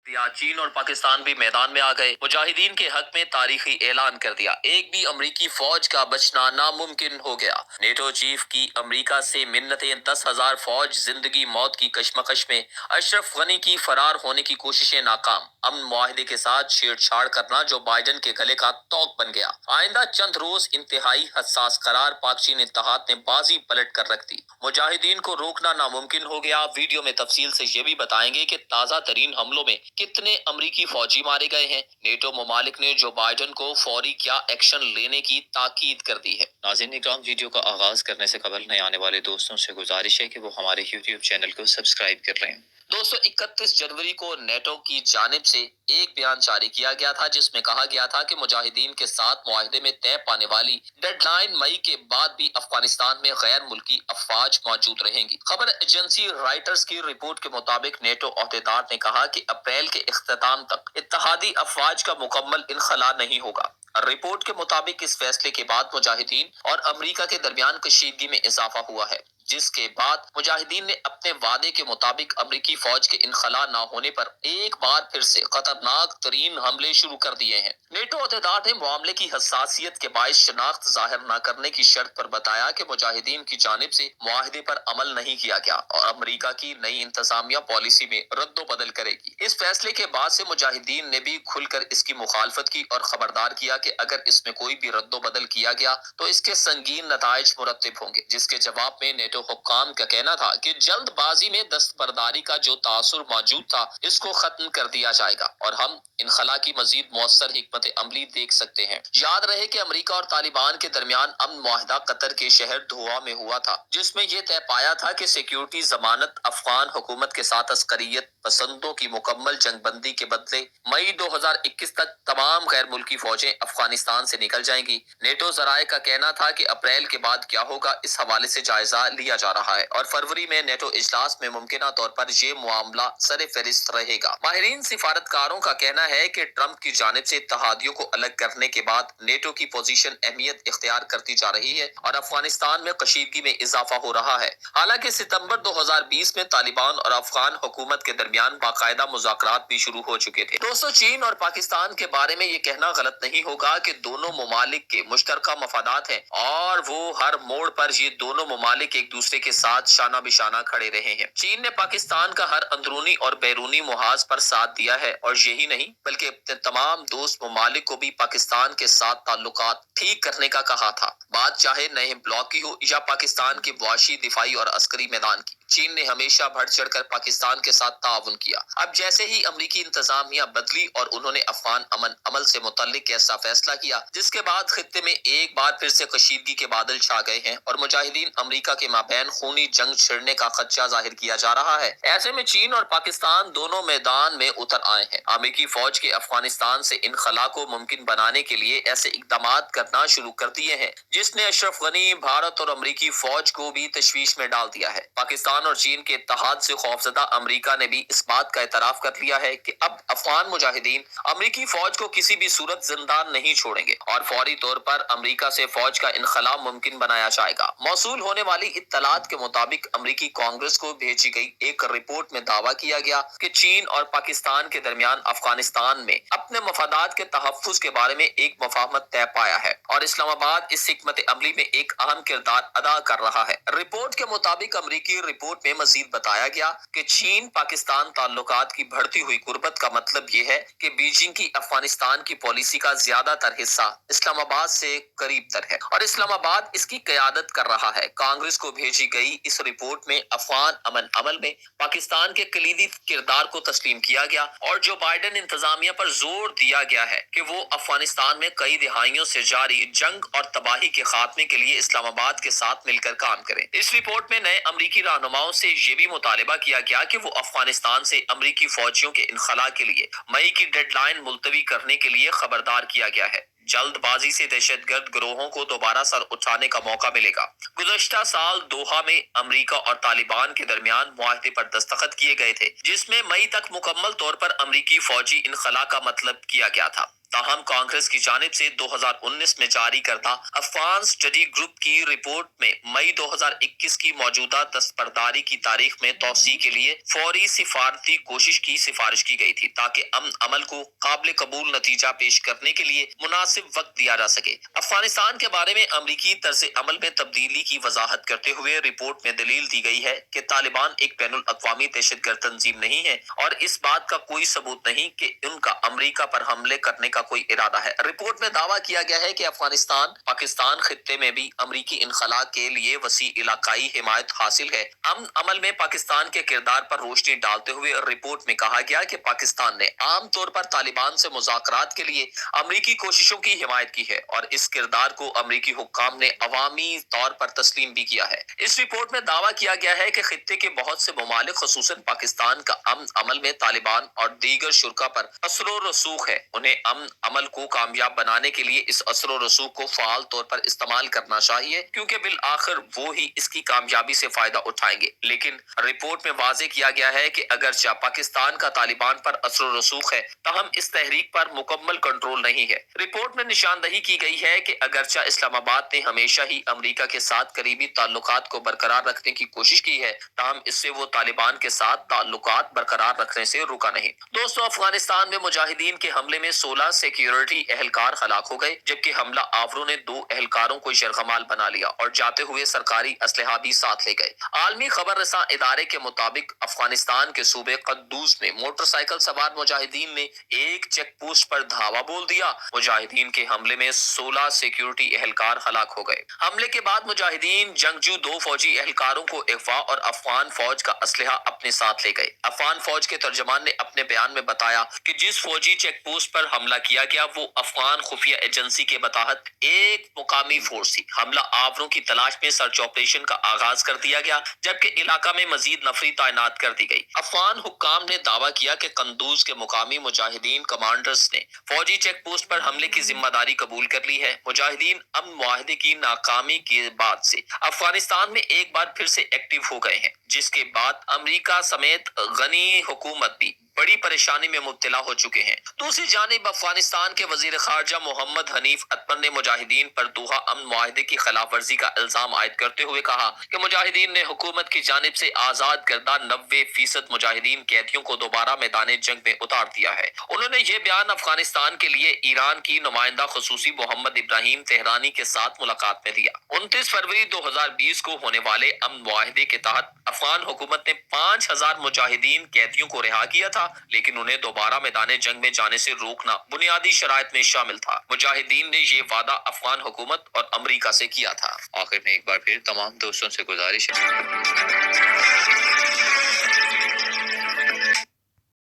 चीन और पाकिस्तान भी मैदान में आ गए। मुजाहिदीन के हक में तारीखी ऐलान कर दिया, एक भी अमरीकी फौज का बचना नामुमकिन हो गया। नेटो चीफ की अमरीका से मिन्नतें, 10,000 फौज जिंदगी मौत की कशमकश में। अशरफ गनी की फरार होने की कोशिशें नाकाम। अमन मुआहिदे के साथ छेड़छाड़ करना जो बाइडन के गले का तौक बन गया। आइंदा चंद रोज इंतहाई हसास करार। पाक चीन इत्तेहाद ने बाजी पलट कर रख दी। मुजाहिदीन को रोकना नामुमकिन हो गया। वीडियो में तफसील से ये भी बताएंगे कि ताजा तरीन हमलों में कितने अमरीकी फौजी मारे गए हैं। नेटो ममालिक ने जो बाइडन को फौरी क्या एक्शन लेने की ताकीद कर दी है। नाज़रीन इकराम, वीडियो का आगाज करने से कबल नए आने वाले दोस्तों से गुजारिश है कि वो हमारे यूट्यूब चैनल को सब्सक्राइब कर लें। दोस्तों, 31 जनवरी को नेटो की जानिब से एक बयान जारी किया गया था जिसमें कहा गया था कि मुजाहिदीन के साथ मुआहिदे में तय पाने वाली डेडलाइन मई के बाद भी अफगानिस्तान में गैर मुल्की अफवाज मौजूद रहेंगी। खबर एजेंसी राइटर्स की रिपोर्ट के मुताबिक नेटो अहदेदार ने कहा कि अप्रैल के इख्तिताम तक इत्तेहादी अफवाज का मुकम्मल इनखला नहीं होगा। रिपोर्ट के मुताबिक इस फैसले के बाद मुजाहिदीन और अमरीका के दरमियान कशीदगी में इजाफा हुआ है, जिसके बाद मुजाहिदीन ने अपने वादे के मुताबिक अमरीकी फौज के इनखला न होने पर एक बार फिर से खतरनाक तरीन हमले शुरू कर दिए हैं। नेटो अहदेदार ने मामले की हसासियत के बायस शनाख्त जाहिर न करने की शर्त पर बताया कि मुजाहिदीन की जानिब से मुआहिदे पर अमल नहीं किया गया और अमरीका की नई इंतजामिया पॉलिसी में रद्दोबदल करेगी। इस फैसले के बाद से मुजाहिदीन ने भी खुलकर इसकी मुखालफत की और खबरदार किया कि अगर इसमें कोई भी रद्दोबदल किया गया तो इसके संगीन नताइज मुरत्तिब होंगे। जिसके जवाब में नेटो हुक्काम का कहना था कि जल्दबाजी में दस्तबरदारी का जो तासुर मौजूद था इसको खत्म कर दिया जाएगा और हम इनखला की मजीद मौसर हिकमत अमली देख सकते हैं। याद रहे कि अमरीका और तालिबान के दरमियान अमन मुआहिदा कतर के शहर दोहा में हुआ था, जिसमें यह तय पाया था कि सिक्योरिटी जमानत अफगान हुकूमत के साथ अस्करियत पसंदों की मुकम्मल जंगबंदी के बदले मई 2021 तक तमाम गैर मुल्की फौजें अफगानिस्तान से निकल जाएंगी। नेटो जराये का कहना था कि अप्रैल के बाद क्या होगा इस हवाले से जायजा लिया जा रहा है और फरवरी में नेटो इजलास में मुमकिना तौर पर यह मामला सरे फहरिस्त रहेगा। माहिरीन सिफारतकारों का कहना है कि ट्रंप की जानिब से इत्तेहादियों को अलग करने के बाद नेटो की पोजीशन अहमियत इख्तियार करती जा रही है और अफगानिस्तान में कशीदगी में इजाफा हो रहा है। हालांकि सितंबर 2020 में तालिबान और अफगान हुकूमत के दरमियान बाकायदा मुज़ाकरात भी शुरू हो चुके थे। दोस्तों, चीन और पाकिस्तान के बारे में ये कहना गलत नहीं होगा कि दोनों ममालिक के मुश्तरका मफादात हैं और वो हर मोड़ पर ये दोनों ममालिक एक दूसरे के साथ शाना बिशाना खड़े रहे हैं। चीन ने पाकिस्तान का हर अंदरूनी और बैरूनी मुहाज पर साथ दिया है और यही नहीं बल्कि अपने तमाम दोस्त ममालिक को भी पाकिस्तान के साथ ताल्लुकात ठीक करने का कहा था। बात चाहे नए ब्लॉक की हो या पाकिस्तान के मुआशी, दिफाई और अस्करी मैदान की, चीन ने हमेशा बढ़ चढ़कर पाकिस्तान के साथ ताउन किया। अब जैसे ही अमरीकी इंतजामिया बदली और उन्होंने अफगान अमन अमल से मुतल्लिक ऐसा फैसला किया जिसके बाद खित्ते में एक बार फिर से कशीदगी के बादल छा गए हैं और मुजाहिदीन अमरीका के माबैन खूनी जंग छिड़ने का खदशा जाहिर किया जा रहा है। ऐसे में चीन और पाकिस्तान दोनों मैदान में उतर आए हैं। अमरीकी फौज के अफगानिस्तान से इनखला को मुमकिन बनाने के लिए ऐसे इकदाम करना शुरू कर दिए हैं जिसने अशरफ गनी, भारत और अमरीकी फौज को भी तशवीश में डाल दिया है। पाकिस्तान और चीन के इत्तेहाद से खौफजदा अमरीका ने भी इस बात का एतराफ कर लिया है कि अब अफगान मुजाहिदीन अमरीकी फौज को किसी भी सूरत जिंदान नहीं छोड़ेंगे और फौरी तौर पर अमरीका से फौज का इनखला मुमकिन बनाया जाएगा। मौसूल होने वाली इत्तलात के मुताबिक अमरीकी कांग्रेस को भेजी गई एक रिपोर्ट में दावा किया गया कि चीन और पाकिस्तान के दरमियान अफगानिस्तान में अपने मफादात के तहफ्फुज के बारे में एक मुफाहमत तय पाया है और इस्लामाबाद इस हिकमत अमली में एक अहम किरदार अदा कर रहा है। रिपोर्ट के मुताबिक अमरीकी रिपोर्ट में मजीद बताया गया कि चीन पाकिस्तान ताल्लुकात की बढ़ती हुई गुर्बत का मतलब ये है कि बीजिंग की अफगानिस्तान की पॉलिसी का ज्यादातर हिस्सा इस्लामाबाद से करीब तर है और इस्लामाबाद इसकी क़यादत कर रहा है। कांग्रेस को भेजी गई इस रिपोर्ट में अफगान अमन अमल में पाकिस्तान के कलीदी किरदार को तस्लीम किया गया और जो बाइडन इंतजामिया पर जोर दिया गया है कि वो अफगानिस्तान में कई दिहाइयों से जारी जंग और तबाही के खात्मे के लिए इस्लामाबाद के साथ मिलकर काम करें। इस रिपोर्ट में नए अमरीकी रहनुमाओं से ये भी मुतालबा किया गया कि वो अफगानिस्तान से अमरीकी फौजियों के इनखला के लिए मई की डेडलाइन मुलतवी करने के लिए खबरदार किया गया है। जल्दबाजी से दहशतगर्द गिरोहों को दोबारा सर उठाने का मौका मिलेगा। गुज़श्ता साल दोहा में अमरीका और तालिबान के दरमियान मुआहदे पर दस्तखत किए गए थे जिसमें मई तक मुकम्मल तौर पर अमरीकी फौजी इनखला का मतलब किया गया था। ताहम कांग्रेस की जानिब से 2019 में जारी करदा अफगान स्टडी ग्रुप की रिपोर्ट में मई 2021 की मौजूदा दस्तबरदारी की तारीख में तौसी के लिए फौरी सिफारती कोशिश की सिफारिश की गई थी ताकि अमन अमल को काबिल कबूल नतीजा पेश करने के लिए मुनासिब वक्त दिया जा सके। अफगानिस्तान के बारे में अमरीकी तर्ज अमल में तब्दीली की वजाहत करते हुए रिपोर्ट में दलील दी गई है कि तालिबान एक बैनुल अक़वामी दहशतगर्द तंजीम नहीं है और इस बात का कोई सबूत नहीं कि उनका अमरीका पर हमले करने का कोई इरादा है। रिपोर्ट में दावा किया गया है कि अफगानिस्तान पाकिस्तान खित्ते में भी अमरीकी इनखला के लिए वसी इलाकाई हिमायत हासिल है। अमन अमल में पाकिस्तान के किरदार पर रोशनी डालते हुए रिपोर्ट में कहा गया कि पाकिस्तान ने आम तौर पर तालिबान से मुज़ाकरात के लिए अमरीकी कोशिशों की हिमायत की है और इस किरदार को अमरीकी हुक्काम ने अवामी तौर पर तस्लीम भी किया है। इस रिपोर्ट में दावा किया गया है कि खित्ते के बहुत से ममालिक खुसूसन पाकिस्तान का अमन अमल में तालिबान और दीगर शुरा पर असर रसूख है। उन्हें अमन अमल को कामयाब बनाने के लिए इस असर रसूख को फाल तौर पर इस्तेमाल करना चाहिए क्योंकि बिल आखिर वो ही इसकी कामयाबी से फायदा उठाएंगे। लेकिन रिपोर्ट में वाजे किया गया है कि अगरचे पाकिस्तान का तालिबान पर असर रसूख है तहम इस तहरीक पर मुकम्मल कंट्रोल नहीं है। रिपोर्ट में निशानदही की गई है कि अगरचे इस्लामाबाद ने हमेशा ही अमरीका के साथ करीबी ताल्लुकात को बरकरार रखने की कोशिश की है तहम इससे वो तालिबान के साथ ताल्लुकात बरकरार रखने से रुका नहीं। दोस्तों, अफगानिस्तान में मुजाहिदीन के हमले में 16 सिक्योरिटी एहलकार हलाक हो गए जबकि हमला आवरों ने 2 एहलकारों को यरगमाल बना लिया और जाते हुए सरकारी असलहा भी साथ ले गए। आलमी खबर रसा इदारे के मुताबिक अफगानिस्तान के सूबे कद्दूस में मोटरसाइकिल सवार मुजाहिदीन ने एक चेक पोस्ट पर धावा बोल दिया। मुजाहिदीन के हमले में 16 सिक्योरिटी एहलकार हलाक हो गए। हमले के बाद मुजाहिदीन जंगजू 2 फौजी एहलकारों को अगवा और अफगान फौज का असलहा अपने साथ ले गए। अफगान फौज के तर्जमान ने अपने बयान में बताया कि जिस फौजी चेक पोस्ट पर हमला किया गया वो अफगान खुफिया एजेंसी के बताहत एक मुकामी फोर्स थी। हमला आवरों की तलाश में सर्च ऑपरेशन का आगाज कर दिया गया जबकि इलाका में मजीद नफरी तैनात कर दी गई। अफगान हुक्काम ने दावा किया कि कंदूज के मुकामी मुजाहिदीन कमांडर्स ने फौजी चेक पोस्ट पर हमले की जिम्मेदारी कबूल कर ली है। मुजाहिदीन अमन मुआहदे की नाकामी के बाद से अफगानिस्तान में एक बार फिर से एक्टिव हो गए हैं जिसके बाद अमेरिका समेत गनी हुकूमत भी बड़ी परेशानी में मुब्तला हो चुके हैं। दूसरी जानिब अफगानिस्तान के वजीर खारजा मोहम्मद हनीफ अतमर ने मुजाहिदीन पर दोहा अमन मुआहदे की खिलाफ वर्जी का इल्जाम आयद करते हुए कहा कि मुजाहिदीन ने हुकूमत की जानिब से आजाद करदा 90% मुजाहिदीन कैदियों को दोबारा मैदान जंग में उतार दिया है। उन्होंने ये बयान अफगानिस्तान के लिए ईरान की नुमाइंदा खसूसी मोहम्मद इब्राहिम तेहरानी के साथ मुलाकात में दिया। 29 फरवरी 2020 को होने वाले अमन मुआहदे के तहत अफगान हुकूमत ने 5000 मुजाहिदीन कैदियों को रिहा किया था लेकिन उन्हें दोबारा मैदान जंग में जाने से रोकना बुनियादी शराइत में शामिल था। मुजाहिदीन ने ये वादा अफगान हुकूमत और अमेरिका से किया था। आखिर में एक बार फिर तमाम दोस्तों से गुजारिश है